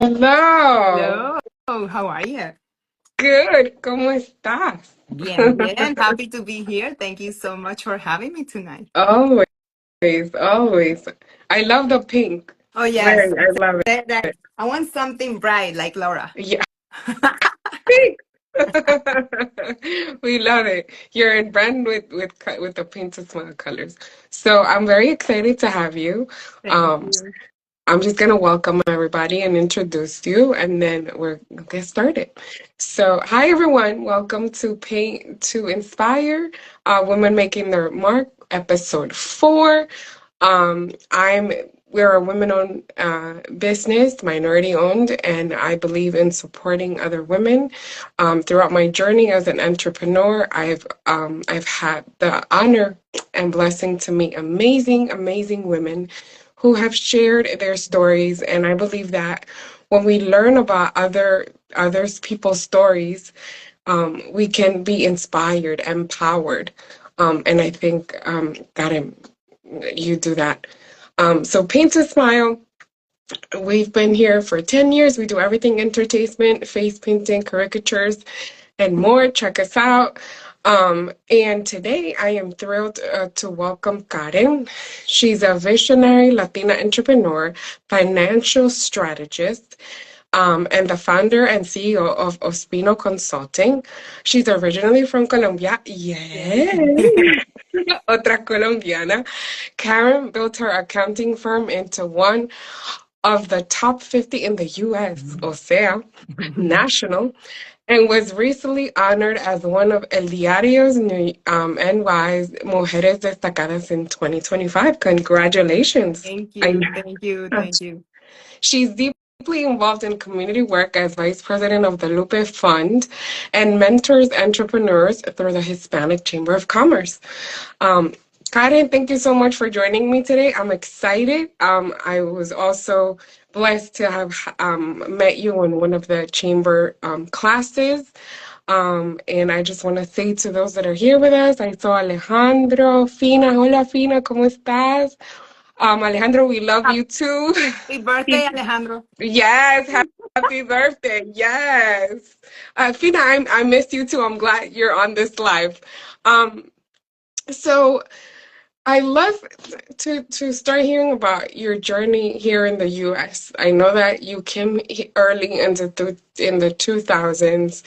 Hello. Hello, how are you? Good. ¿Cómo estás? Bien, bien. Happy to be here. Thank you so much for having me tonight. Always, always. I love the pink. Oh, yes. Very, I love Said that it. I want something bright like Laura. Yeah, pink. We love it. You're in brand with the Paint to Smile colors. So I'm very excited to have you. Thank Um, you. I'm just gonna welcome everybody and introduce you, and then we'll get started. So, hi everyone, welcome to Paint to Inspire, Women Making Their Mark, episode 4. I'm We're a women-owned business, minority-owned, and I believe in supporting other women. Throughout my journey as an entrepreneur, I've had the honor and blessing to meet amazing, amazing women who have shared their stories, and I believe that when we learn about others people's stories, we can be inspired, empowered, and I think God, you do that. So Paint to Smile, we've been here for 10 years. We do everything entertainment, face painting, caricatures, and more. Check us out. And today I am thrilled to welcome Karen. She's a visionary Latina entrepreneur, financial strategist, and the founder and CEO of Ospino Consulting. She's originally from Colombia. Yes. Yay! Otra colombiana. Karen built her accounting firm into one of the top 50 in the US, o sea, national, and was recently honored as one of El Diario's NY's Mujeres Destacadas in 2025. Congratulations. Thank I you. Thank you. Thank you. She's deeply involved in community work as vice president of the LUPE Fund and mentors entrepreneurs through the Hispanic Chamber of Commerce. Um, Karen, thank you so much for joining me today. I'm excited. I was also blessed to have met you in one of the chamber classes. And I just want to say to those that are here with us, I saw Alejandro, Fina. Hola, Fina, ¿cómo estás? Alejandro, we love you too. Happy birthday, Alejandro. Yes, happy birthday. Yes. Fina, I missed you too. I'm glad you're on this live. Um, so I love to start hearing about your journey here in the US. I know that you came early in the 2000s,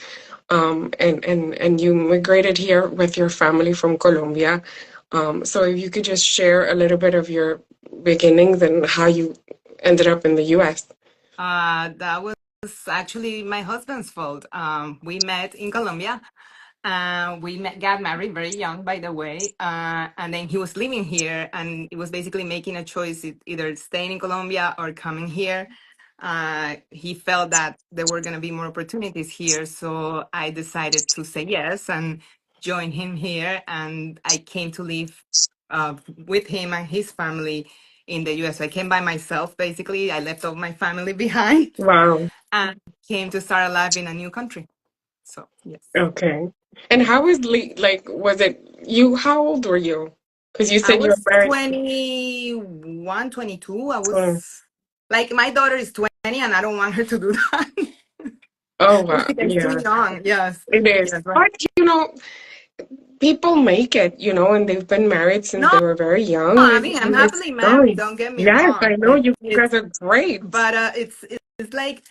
and you migrated here with your family from Colombia. So if you could just share a little bit of your beginnings and how you ended up in the US. That was actually my husband's fault. We met in Colombia. Got married very young, by the way. And then he was living here, and it was basically making a choice either staying in Colombia or coming here. He felt that there were going to be more opportunities here. So I decided to say yes and join him here. And I came to live with him and his family in the US. I came by myself, basically. I left all my family behind Wow. and came to start a life in a new country. So, yes. Okay. And how was was it you? How old were you? Because you I said you were was married. 21, 22. I Oh, was like, my daughter is 20, and I don't want her to do that. oh wow. Like, I'm too Yeah, young. Yes. it is. Yes. Right. But people make it, and they've been married since No, they were very young. I And, mean, I'm and it's happily married. strong. Don't get me Yes, wrong. I know you It's, guys are great. but it's like,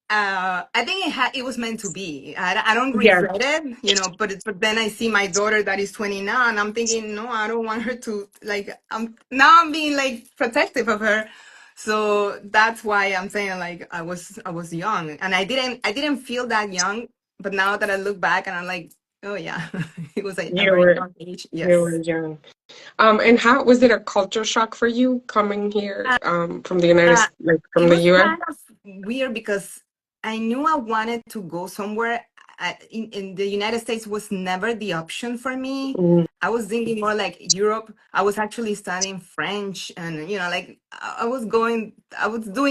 I think it was meant to be. I don't Yeah, regret it, but then I see my daughter that is 20 now, and I'm thinking, no, I don't want her to, like, I'm being like protective of her. So that's why I'm saying, like, I was young, and I didn't feel that young, but now that I look back and I'm like, oh yeah, it was a you very were young age. you were Yes. young. And how was it a culture shock for you coming here Uh, from the United uh, States, like from it the was US? kind of weird because I knew I wanted to go somewhere. In the United States was never the option for me. Mm, I was thinking more like Europe. I was actually studying French, and like I was doing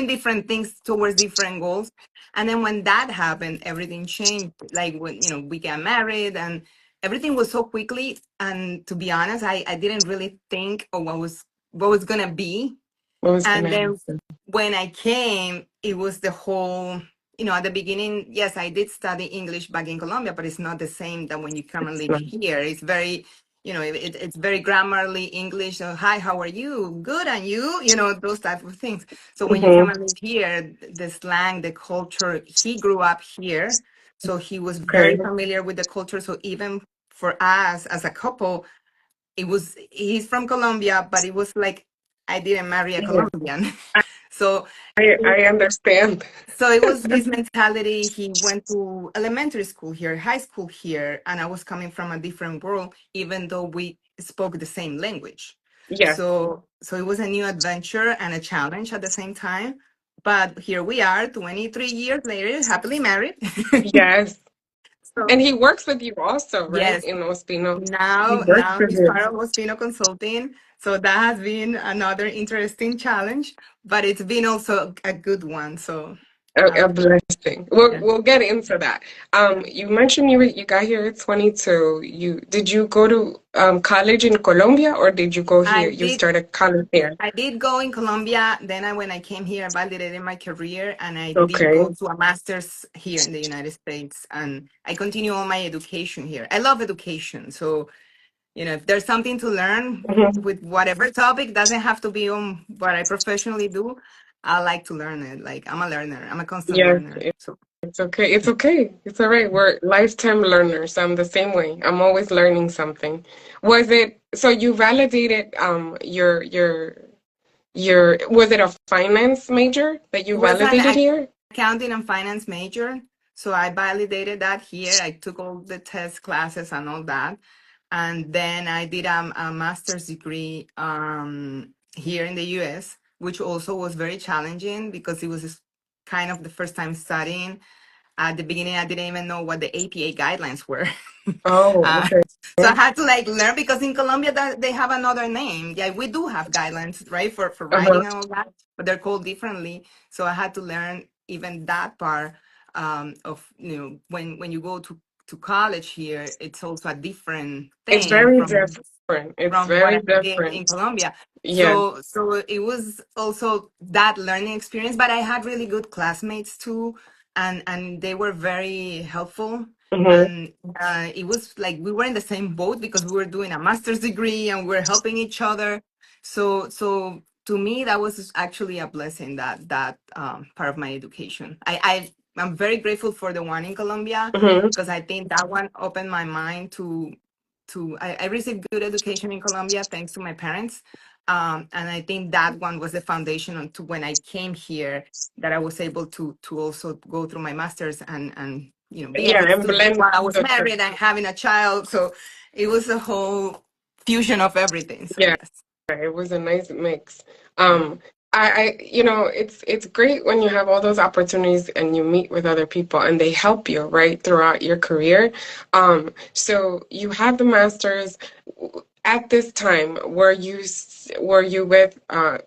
different things towards different goals. And then when that happened, everything changed. Like when we got married, and everything was so quickly. And to be honest, I didn't really think of what was gonna be. what was And gonna then happen? when I came, it was the whole, at the beginning, yes, I did study English back in Colombia, but it's not the same that when you come and It's live not. here. It's very, it's very grammarly English. So, hi, how are you? Good, and you? Those type of things. So when you come Mm-hmm. and live here, the slang, the culture, he grew up here. So he was very Okay. familiar with the culture. So even for us as a couple, he's from Colombia, but it was like I didn't marry a Yeah. Colombian. So I understand. so it was his mentality. He went to elementary school here, high school here, and I was coming from a different world, even though we spoke the same language. Yes. So it was a new adventure and a challenge at the same time. But here we are, 23 years later, happily married. Yes. So And he works with you also, right? yes, In Ospino. He works now with he's you. part of Ospino Consulting. So that has been another interesting challenge, but it's been also a good one. So A um, blessing. yeah. We'll get into that. You mentioned you got here at 22. Did you go to college in Colombia or did you go I here? You did started college here. I did go in Colombia. Then when I came here, I validated my career, and I did Okay. go to a master's here in the United States, and I continue all my education here. I love education, so if there's something to learn Hmm. with whatever topic, doesn't have to be on what I professionally do. I like to learn it. Like I'm a learner. I'm a constant Yes, learner. So it's okay. It's okay. It's all right. We're lifetime learners. I'm the same way. I'm always learning something. Was it so you validated your was it a finance major that it you was an validated here? accounting and finance major. So I validated that here. I took all the test classes and all that. And then I did a master's degree here in the US, which also was very challenging because it was kind of the first time studying. At the beginning, I didn't even know what the APA guidelines were. Oh, uh, okay. so I had to like learn because in Colombia that they have another name. Yeah, we do have guidelines, right, for Uh-huh. writing and all that, but they're called differently. So I had to learn even that part of when you go to college here, it's also a different It's thing very from different. It's from what very I did in different. Colombia. Yeah. So it was also that learning experience, but I had really good classmates too, and they were very helpful. Hmm. And it was like we were in the same boat because we were doing a master's degree and we were helping each other. So to me, that was actually a blessing that part of my education. I'm very grateful for the one in Colombia Hmm. because I think that one opened my mind I received good education in Colombia thanks to my parents. And I think that one was the foundation to when I came here that I was able to also go through my master's and be a Yeah, good and student blend while I was the two. married and having a child. So it was a whole fusion of everything. So Yeah. yes. It was a nice mix. Yeah. Um, it's great when you have all those opportunities and you meet with other people and they help you, right, throughout your career. So you have the masters. At this time, were you with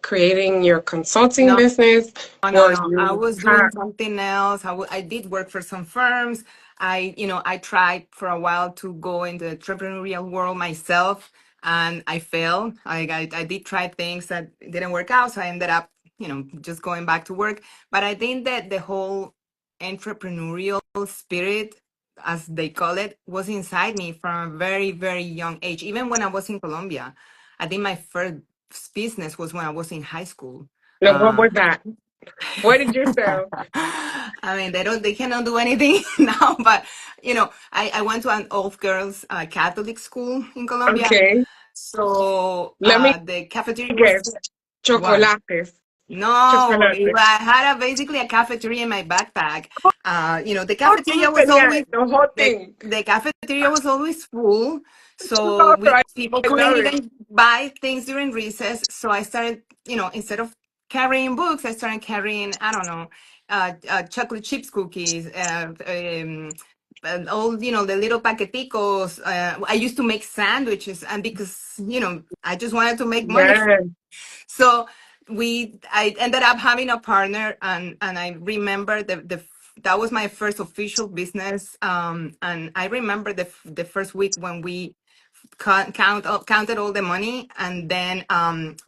creating your consulting No, business? no, Were no. I you was doing something else. I did work for some firms. I tried for a while to go in the entrepreneurial world myself, and I failed. I did try things that didn't work out, so I ended up, just going back to work. But I think that the whole entrepreneurial spirit, as they call it, was inside me from a very, very young age. Even when I was in Colombia, I think my first business was when I was in high school. like, what Uh, was that? What did you sell? I mean, they cannot do anything now, but I went to an all girls Catholic school in Colombia. Okay, So let me the cafeteria was guess. what? Chocolates. No, Chocolates. I had basically a cafeteria in my backpack. The Oh, tú cafeteria was tenías always the whole the thing. the cafeteria was always full, so Oh, we people I couldn't love it. even buy things during recess. So I started, instead of carrying books, I started carrying, I don't know, chocolate chips cookies, and all, the little paqueticos. I used to make sandwiches, and because I just wanted to make money. Yes. So I ended up having a partner, and I remember that was my first official business. And I remember the first week when we counted all the money, and then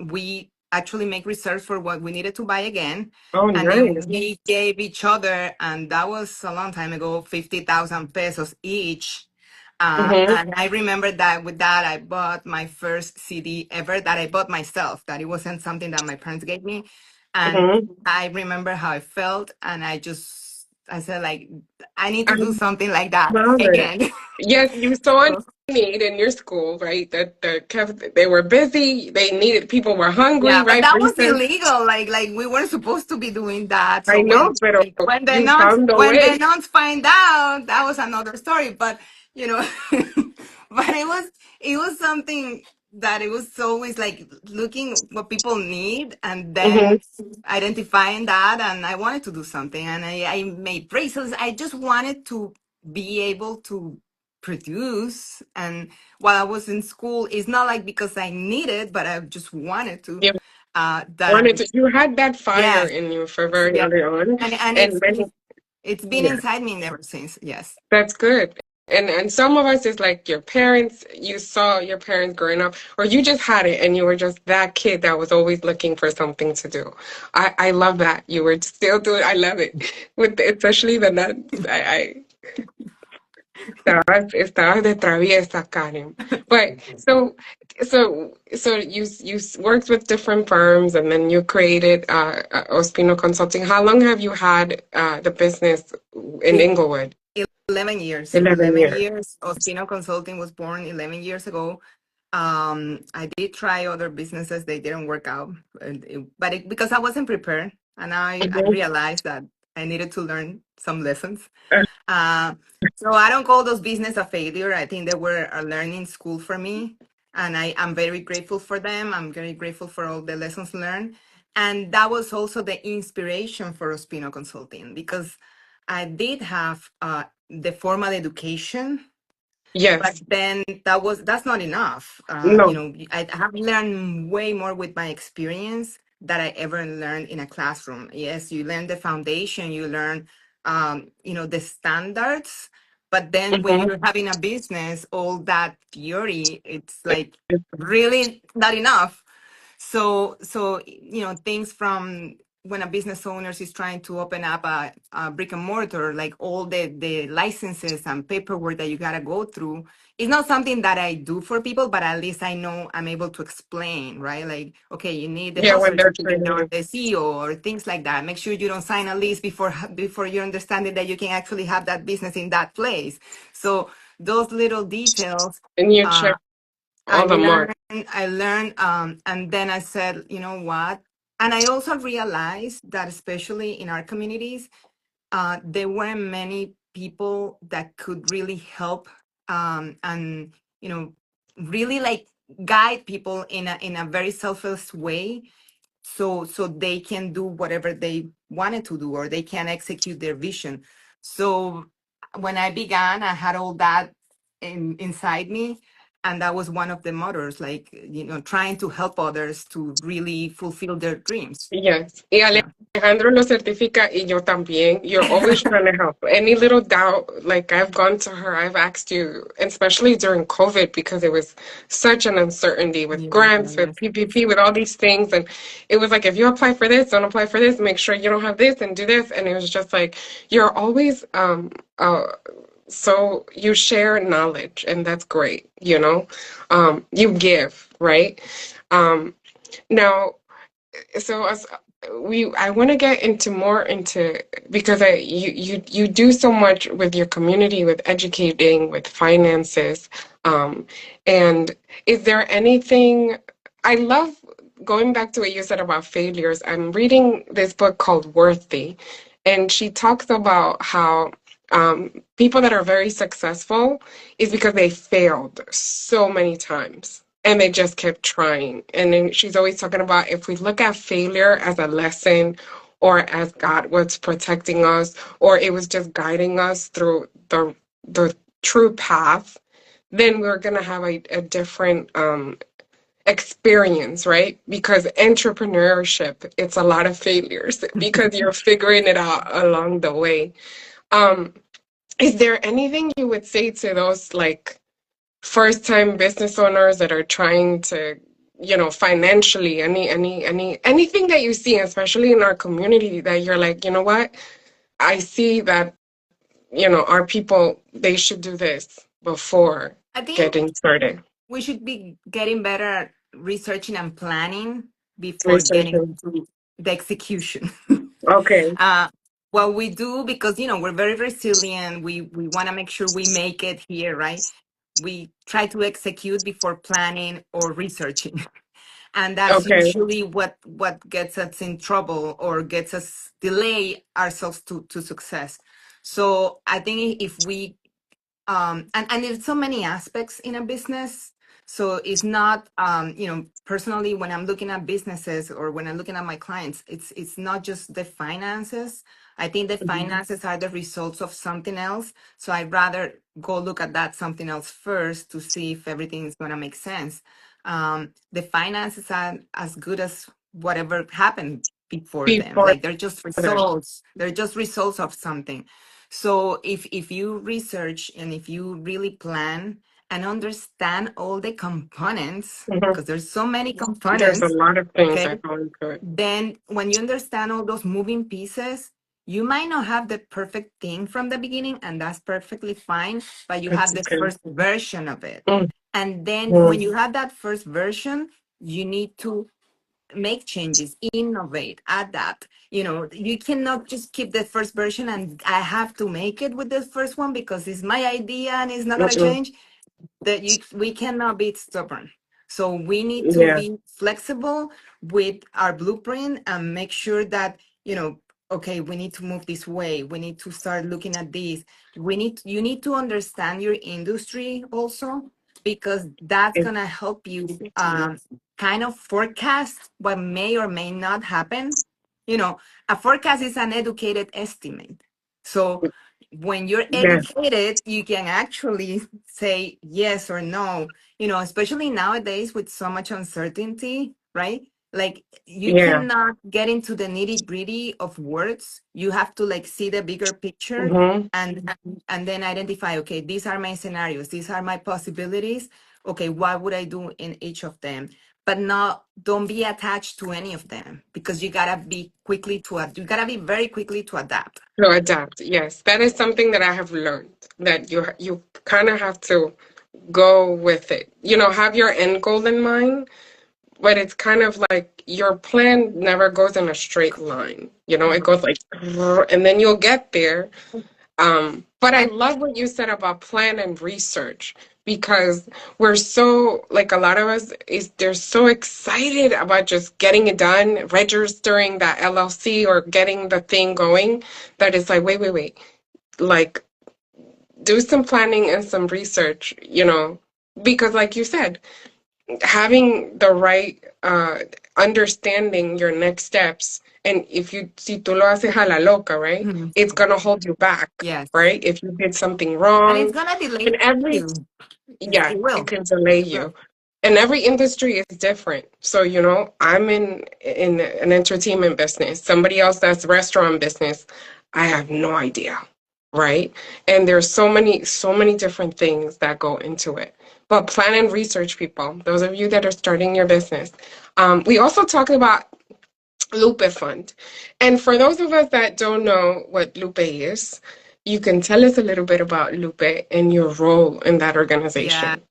we actually make reserves for what we needed to buy again. Oh, And then nice. we gave each other, and that was a long time ago, 50,000 pesos each. Mm-hmm. And I remember that with that, I bought my first CD ever that I bought myself, that it wasn't something that my parents gave me. And Mm-hmm. I remember how I felt, and I said, like, I need I to do something like that love it. again. Yes, you saw a So, need in your school, right? That they were busy. They needed people were hungry, yeah, but right? that was Recess. illegal. Like we weren't supposed to be doing that. I So know, but you found a when the way. nuns find out, that was another story. But you know, but it was something that it was always like looking what people need and Mm-hmm. then identifying that. And I wanted to do something, and I made bracelets. I just wanted to be able to produce. And while I was in school, it's not like because I needed, but I just wanted to. You That wanted to. You had that fire Yes, in you for very yeah, early on, and and many. it's been Yeah, inside me ever since. Yes. that's good. And some of us is like your parents. You saw your parents growing up, or you just had it, and you were just that kid that was always looking for something to do. I love that you were still doing. I love it with especially the nuts. Estabas de traviesa, Karen. But so you worked with different firms, and then you created Ospino Consulting. How long have you had the business in E- Inglewood? 11 years. 11 11 years. years. Ospino Consulting was born 11 years ago. I did try other businesses. They didn't work out, because I wasn't prepared, and I Mhm. realized that I needed to learn some lessons. Uh, so I don't call those business a failure. I think they were a learning school for me, and I'm very grateful for them. I'm very grateful for all the lessons learned, and that was also the inspiration for Ospino Consulting, because I did have the formal education, but Yes. then that's not enough. No. I have learned way more with my experience that I ever learned in a classroom. Yes, you learn the foundation, you learn the standards, but then when Mhm. you're having a business, all that theory, it's like really not enough. So things from when a business owner is trying to open up a brick and mortar, like all the licenses and paperwork that you gotta go through, it's not something that I do for people, but at least I know I'm able to explain, right? Like, okay, you need the Yeah, health when they're certificate or training. the CEO or things like that. Make sure you don't sign a lease before you understand it, that you can actually have that business in that place. So those little details. And you uh, check all the marks. I learned, and then I said, you know what? And I also realized that, especially in our communities, there weren't many people that could really help, and really like guide people in a very selfless way, so they can do whatever they wanted to do, or they can execute their vision. So when I began, I had all that inside me, and that was one of the motors, like, trying to help others to really fulfill their dreams. Yes. Y Yeah. Alejandro lo certifica y yo también. You're always trying to help. Any little doubt, like I've gone to her, I've asked you, especially during COVID, because it was such an uncertainty with Yeah, grants, with yes. PPP, with all these things. And it was like, if you apply for this, don't apply for this, make sure you don't have this and do this. And it was just like, you're always, so you share knowledge, and that's great, you know? You give, right? Um, now, so as I want to get into more into because you do so much with your community, with educating, with finances, um and is there anything I love going back to what you said about failures. I'm reading this book called Worthy, and she talks about how people that are very successful is because they failed so many times and they just kept trying. And then she's always talking about if we look at failure as a lesson or as God was protecting us or it was just guiding us through the true path, then we're gonna have a different experience, right? Because entrepreneurship, it's a lot of failures because you're figuring it out along the way. Um, is there anything you would say to those like first time business owners that are trying to financially, anything that you see, especially in our community, that you're like, you know what, I see that, our people, they should do this before I think getting started. we should be getting better at researching and planning before getting Researching. to the execution. Okay. uh, what we do, because we're very resilient, we want to make sure we make it here, right? We try to execute before planning or researching. And that's Okay. usually what gets us in trouble or gets us delay ourselves to success. So I think if we and there's so many aspects in a business, so it's not personally, when I'm looking at businesses or when I'm looking at my clients, it's not just the finances. I think the Mhm. finances are the results of something else, so I'd rather go look at that something else first to see if everything is going to make sense. The finances are as good as whatever happened before them, Before like they're just that. results, they're just results of something. So if you research and if you really plan and understand all the components, Mhm. because there's so many There's a components, lot of things okay, that go into it. then when you understand all those moving pieces, you might not have the perfect thing from the beginning, and that's perfectly fine, but you It's have the okay. first version of it. Mhm. And then when you have that first version, you need to make changes, innovate, adapt. You cannot just keep the first version and I have to make it with the first one because it's my idea and it's not going to Mm-mm. change. We cannot be stubborn. So we need to Yeah. be flexible with our blueprint and make sure that, okay, we need to move this way. We need to start looking at this. You need to understand your industry also, because that's It's, gonna help you kind of forecast what may or may not happen. A forecast is an educated estimate. So when you're yeah. educated, you can actually say yes or no, especially nowadays with so much uncertainty, right? Like you Yeah. cannot get into the nitty gritty of words. You have to like see the bigger picture Mm-hmm. and then identify, okay, these are my scenarios, these are my possibilities. Okay, what would I do in each of them? But not don't be attached to any of them because you gotta be very quickly to adapt. To adapt. Yes. That is something that I have learned, that you kind of have to go with it. Have your end goal in mind, but it's kind of like your plan never goes in a straight line. It goes like, and then you'll get there. But I And love what you said about plan and research, because we're so, like, a lot of us they're so excited about just getting it done, registering that LLC or getting the thing going, that it's like, wait, wait, wait. Like, do some planning and some research, because like you said, having the right understanding your next steps, and if you si tú lo haces a la loca, right, Mhm. it's gonna hold you back, Yes, right, if you did something and it's wrong. gonna delay And every you. Yeah, It it will. can delay It will. you. And every industry is different. So, I'm in an entertainment business. Somebody else that's restaurant business, I have no idea, right? And there's so many different things that go into it. But plan and research, people. Those of you that are starting your business. We also talked about LUPE Fund. And for those of us that don't know what LUPE is, you can tell us a little bit about LUPE and your role in that Yes. organization.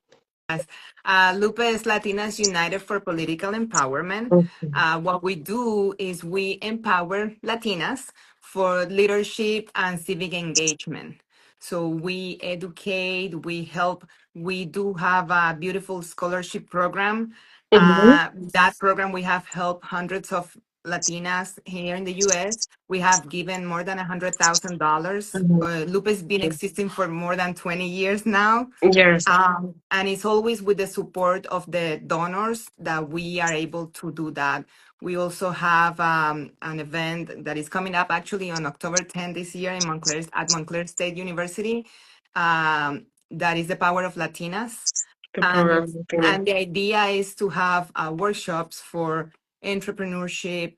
LUPE is Latinas United for Political Empowerment. Mhm. What we do is we empower Latinas for leadership and civic engagement. So we educate, we help. We do have a beautiful scholarship program. Mhm. That program, we have helped hundreds of Latinas here in the US. We have given more than $100,000. Mhm. LUPE has been existing for more than 20 years now. Yes, And it's always with the support of the donors that we are able to do that. We also have an event that is coming up actually on October 10th this year at Montclair State University. That is the Power of Latinas. the power And, of Latina. and the idea is to have workshops for entrepreneurship,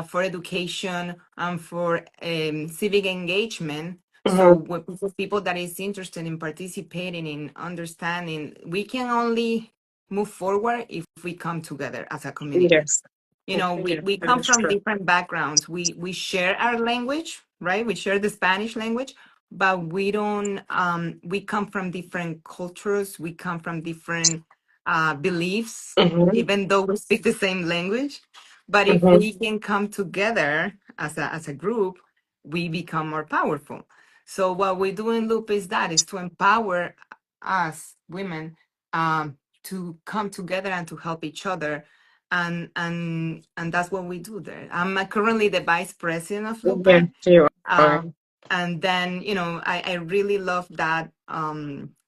for education, and for civic engagement. So Mhm. with people that is interested in participating in understanding, we can only move forward if we come together as a community. Yes. You know, Yes, we that come is from true. different backgrounds. We share our language, right? We share the Spanish language, but we don't we come from different cultures, we come from different beliefs, Mm-hmm. even though we speak the same language. But if Mm-hmm. we can come together as a group, we become more powerful. So what we do in Loop is to empower us women to come together and to help each other, and that's what we do there. I'm currently the vice president of Yes, LUPE. you are. um, and then, I really love that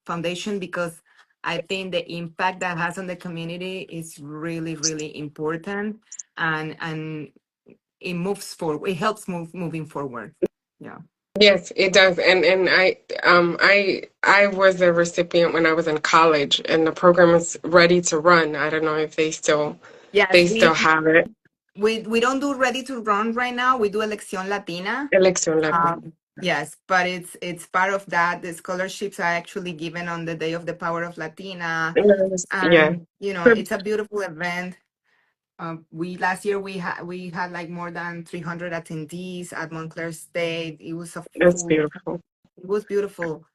foundation, because I think the impact that has on the community is really, really important, and it moves forward. It helps moving forward. Yeah. Yes, it does. And I was a recipient when I was in college, and the program is ready to run. I don't know if Yes, they still have it. we don't do ready to run right now. We do Elección Latina. Elección Latina. Yes, but it's part of that. The scholarships are actually given on the Day of the Power of Latina, Yes, yeah. and So, it's a beautiful event. We last year we had like more than 300 attendees at Montclair State. It was a that's full. beautiful. It was beautiful,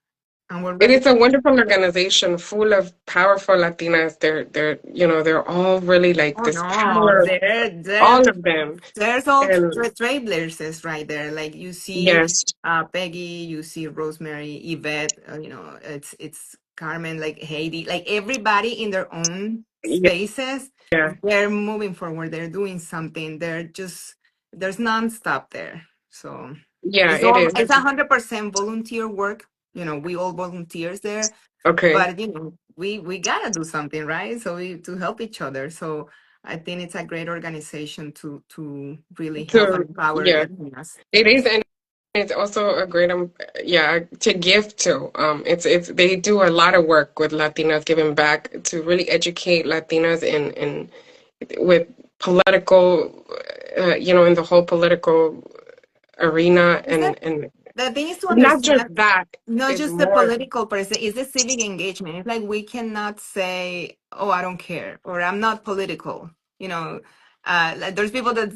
and we're It ready. is a wonderful organization full of powerful Latinas. They're all really like Oh this no, power, there all of them. there's all And trailblazers right there. Like you see, yes, Peggy, you see Rosemary, Yvette. It's Carmen, like Heidi, like everybody in their own yeah, spaces. yeah, They're moving forward. They're doing something. There's nonstop there. So yeah, it is. it's 100% volunteer work. We all volunteers there, Okay. but we gotta do something, right? So we to help each other. So I think it's a great organization to really help and So empower yeah, Latinas. it is, Yes. and it's also a great yeah, to give to. It's they do a lot of work with Latinas, giving back to really educate Latinas in with political, in the whole political arena, Is that and the thing is to not just understand, that, not is just the more. political person, it's the civic engagement. It's like we cannot say, "Oh, I don't care," or "I'm not political." You know, like there's people that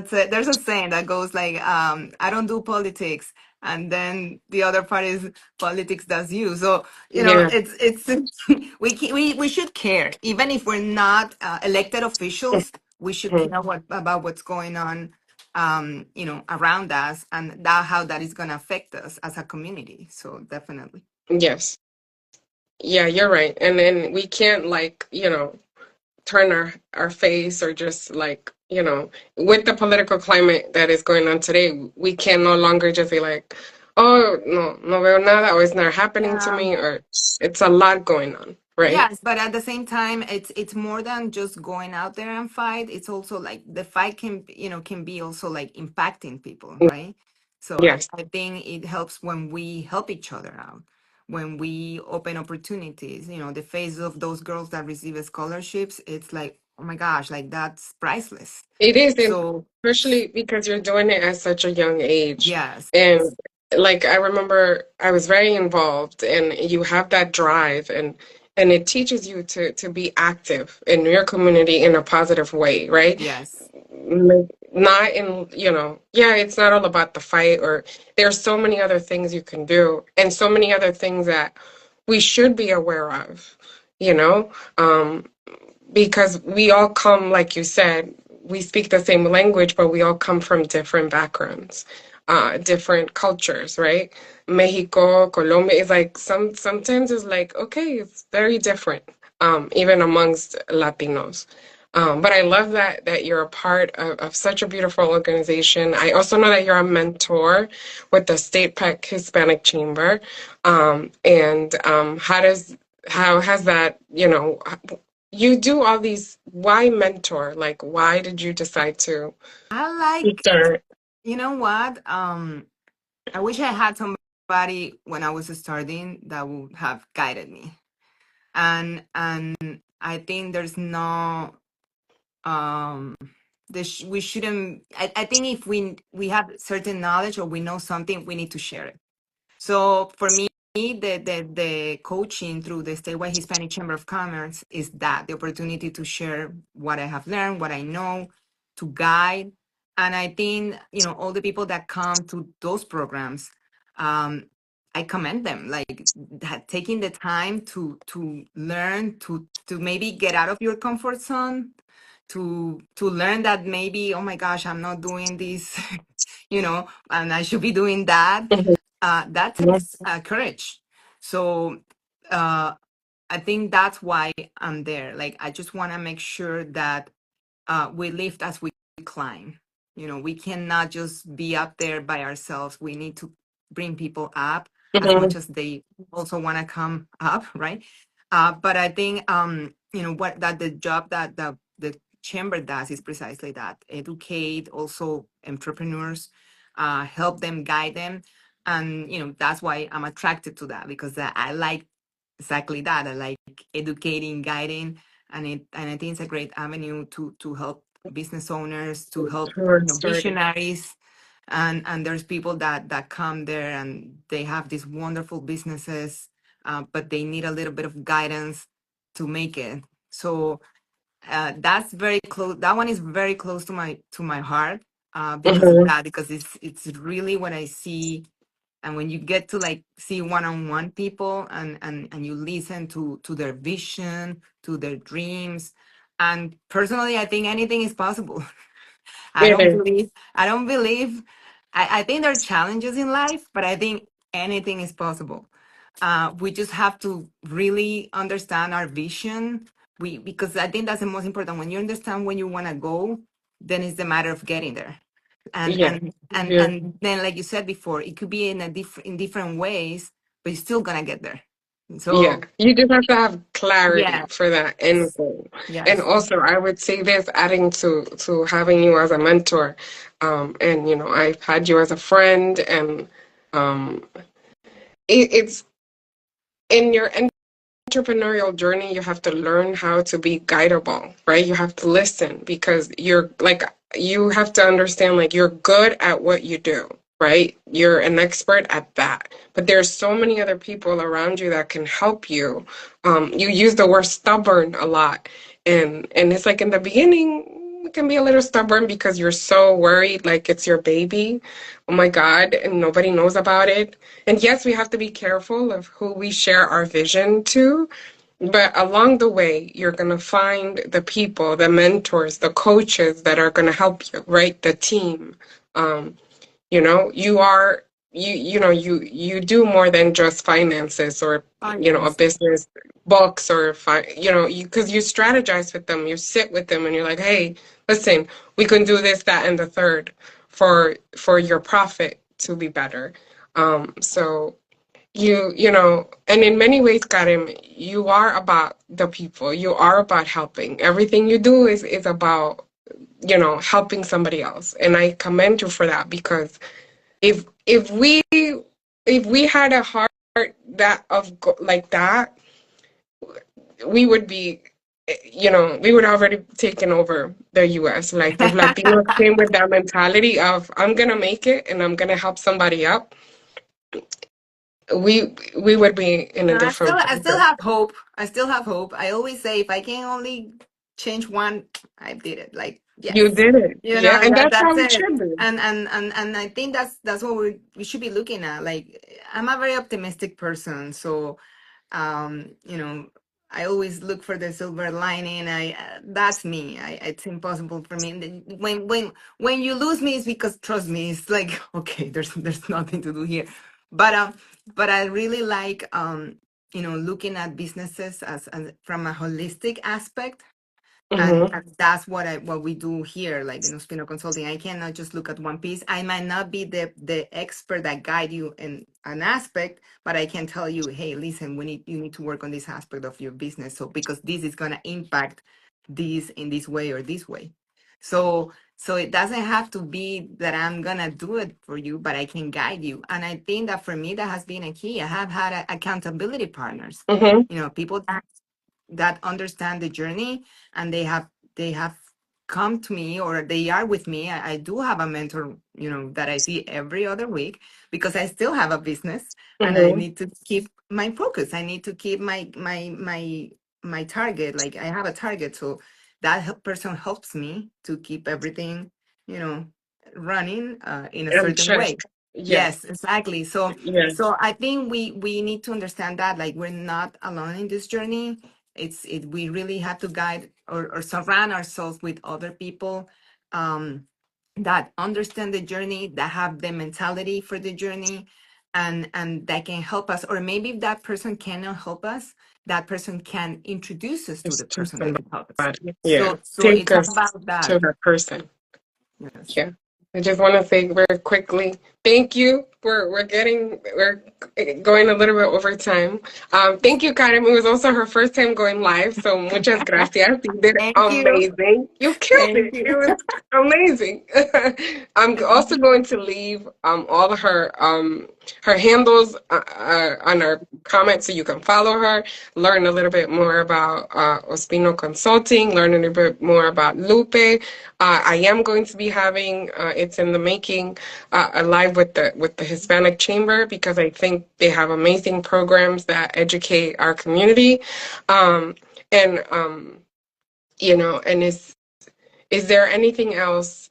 say, there's a saying that goes like, "I don't do politics," and then the other part is politics does you. So Yeah. it's we should care, even if we're not elected officials. We should Mhm. care about what's going on, around us, and how that is going to affect us as a community. So definitely. Yes. Yeah, you're right. And then we can't, like, turn our face, or just like, with the political climate that is going on today, we can no longer just be like, oh, no veo nada, or it's not happening to Yeah. me, or it's a lot going on, right? Yes, but at the same time, it's more than just going out there and fight. It's also like the fight can be also like impacting people, right? So I, Yes, I think it helps when we help each other out, when we open opportunities. The face of those girls that receive scholarships, it's like, oh my gosh, like that's priceless. it is, and So especially because you're doing it at such a young age. yes, And like, I remember I was very involved, and you have that drive, and it teaches you to be active in your community in a positive way, right? yes, Not in, yeah, it's not all about the fight, or there's so many other things you can do, and so many other things that we should be aware of, you know? Because we all come, like you said, we speak the same language, but we all come from different backgrounds, different cultures, right? Mexico, Colombia is like sometimes it's like, okay, it's very different, even amongst Latinos. But I love that you're a part of such a beautiful organization. I also know that you're a mentor with the State Pac Hispanic Chamber. And how has that, you do all these, why mentor? Like, why did you decide to I like. start? You know what? I wish I had somebody when I was starting that would have guided me. And I think there's no we shouldn't. I think if we have certain knowledge or we know something, we need to share it. So for me, the coaching through the statewide Hispanic Chamber of Commerce is that the opportunity to share what I have learned, what I know, to guide. And I think, all the people that come to those programs, I commend them, like taking the time to learn, to maybe get out of your comfort zone, to learn that maybe, oh my gosh, I'm not doing this, and I should be doing that. Mhm. That takes courage. So I think that's why I'm there. Like, I just want to make sure that we lift as we climb. We cannot just be up there by ourselves. We need to bring people up as much Mhm. as they also want to come up, right? But I think, what that the job that the chamber does is precisely that: educate also entrepreneurs, help them, guide them, and that's why I'm attracted to that, because I like exactly that. I like educating, guiding, and I think it's a great avenue to help business owners, to help Sure, sorry. visionaries, and there's people that come there and they have these wonderful businesses, but they need a little bit of guidance to make it. So that's very close. That one is very close to my heart, because of Mhm. that, because it's really what I see. And when you get to like see one-on-one people, and you listen to their vision, to their dreams, and personally, I think anything is possible. I It don't is. believe, I don't believe, I think there are challenges in life, but I think anything is possible. We just have to really understand our vision. Because I think that's the most important. When you understand where you want to go, then it's the matter of getting there. And Yeah. and and Yeah. and then, like you said before, it could be in different ways, but you're still gonna get there. Yeah, So you just have to have clarity yes, for that end goal. And yes. also, I would say this, adding to having you as a mentor, and I've had you as a friend, and um, it's in your entrepreneurial journey, you have to learn how to be guidable, right? You have to listen because you're like, you have to understand like you're good at what you do, right? You're an expert at that. But there's so many other people around you that can help you. You use the word stubborn a lot. And it's like in the beginning, you can be a little stubborn because you're so worried, like it's your baby. Oh my God, and nobody knows about it. And yes, we have to be careful of who we share our vision to, but along the way, you're going to find the people, the mentors, the coaches that are going to help you, right? The team. Um, you are you do more than just finances or Oh a yes. business books or you because you strategize with them, you sit with them and you're like, hey, listen, we can do this, that, and the third for your profit to be better. So and in many ways, Karim, you are about the people, you are about helping. Everything you do is about helping somebody else, and I commend you for that because if if we if we had a heart like that, we would be, we would already taken over the US. Like if Latinos came with that mentality of I'm gonna make it and I'm gonna help somebody up, we would be in a No, different I place. still have hope. I still have hope. I always say, if I can only change one, I did it. Like, You yes, did it. Yeah, and that that's that's how it it. should be. And I think that's what we should be looking at. Like, I'm a very optimistic person, so I always look for the silver lining. That's me. It's impossible for me. And when you lose me, it's because, trust me, it's like, okay, there's nothing to do here. But I really like, looking at businesses as from a holistic aspect, Hmm. and that's what we do here, like in Ospino Consulting. I cannot just look at one piece. I might not be the expert that guide you in an aspect, but I can tell you, hey, listen, you need to work on this aspect of your business, so because this is gonna impact this in this way or this way. So it doesn't have to be that I'm gonna do it for you, but I can guide you. And I think that for me, that has been a key. I have had accountability partners, Hmm. people that understand the journey, and they have come to me or they are with me. I do have a mentor, that I see every other week because I still have a business and I Mm-hmm. need to keep my focus. I need to keep my target. Like I have a target, so that person helps me to keep everything, you know, running in a And certain check. way. Yes. Yes, exactly. So Yes. so I think we need to understand that like we're not alone in this journey. We really have to guide or surround ourselves with other people um that understand the journey, that have the mentality for the journey, and that can help us. Or maybe if that person cannot help us, that person can introduce us to the Just to person that can help us. somebody. Yeah. So Take it's all us about to that. that person. Yes. Yeah. I just want to say very quickly, thank you. We're going a little bit over time. Thank you, Karem. It was also her first time going live, so muchas gracias. You did Thank you. amazing. You killed Thank it. you. It was amazing. I'm also going to leave all of her handles on our comments so you can follow her, learn a little bit more about Ospino Consulting, learn a little bit more about LUPE. I am going to be having it's in the making a live with the Hispanic Chamber because I think they have amazing programs that educate our community, and and is there anything else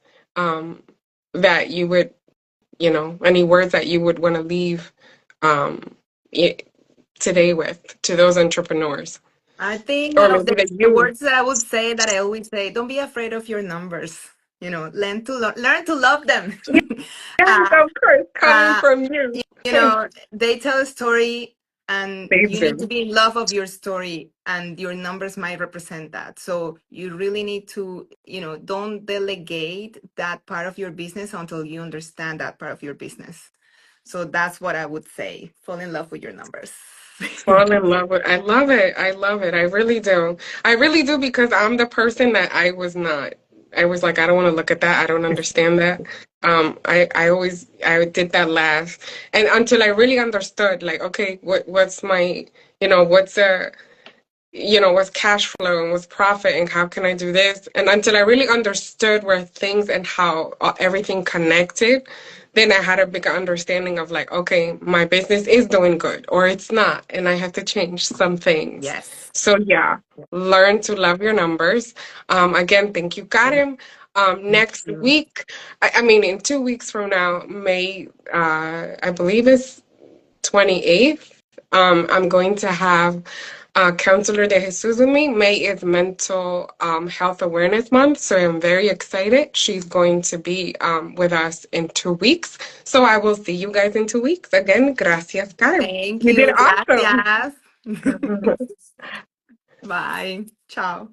that you would any words that you would want to leave um, it, today with to those entrepreneurs, I think or maybe that the you words that I would say that I always say, don't be afraid of your numbers. Learn to love them. yes, uh, of course, coming uh, from you. they tell a story and They you need to do. be in love of your story, and your numbers might represent that. So you really need to, don't delegate that part of your business until you understand that part of your business. So that's what I would say. Fall in love with your numbers. Fall in love with. I love it. I love it. I really do. I really do because I'm the person that I was not. I was like, I don't want to look at that. I don't understand that. I did that last, and until I really understood, like, okay, what's my, what's what's cash flow and what's profit and how can I do this? And until I really understood where things and how everything connected, then I had a bigger understanding of like, okay, my business is doing good or it's not, and I have to change some things. Yes. So yeah, learn to love your numbers. Again, thank you, Thank Karem. Next you. week, I mean, in 2 weeks from now, May, I believe is 28th, I'm going to have Counselor de Jesus with me. May is Mental Health Awareness Month, so I'm very excited. She's going to be with us in 2 weeks. So I will see you guys in 2 weeks. Again, gracias, Karen. Thank You did you. awesome. Gracias. Bye. Ciao.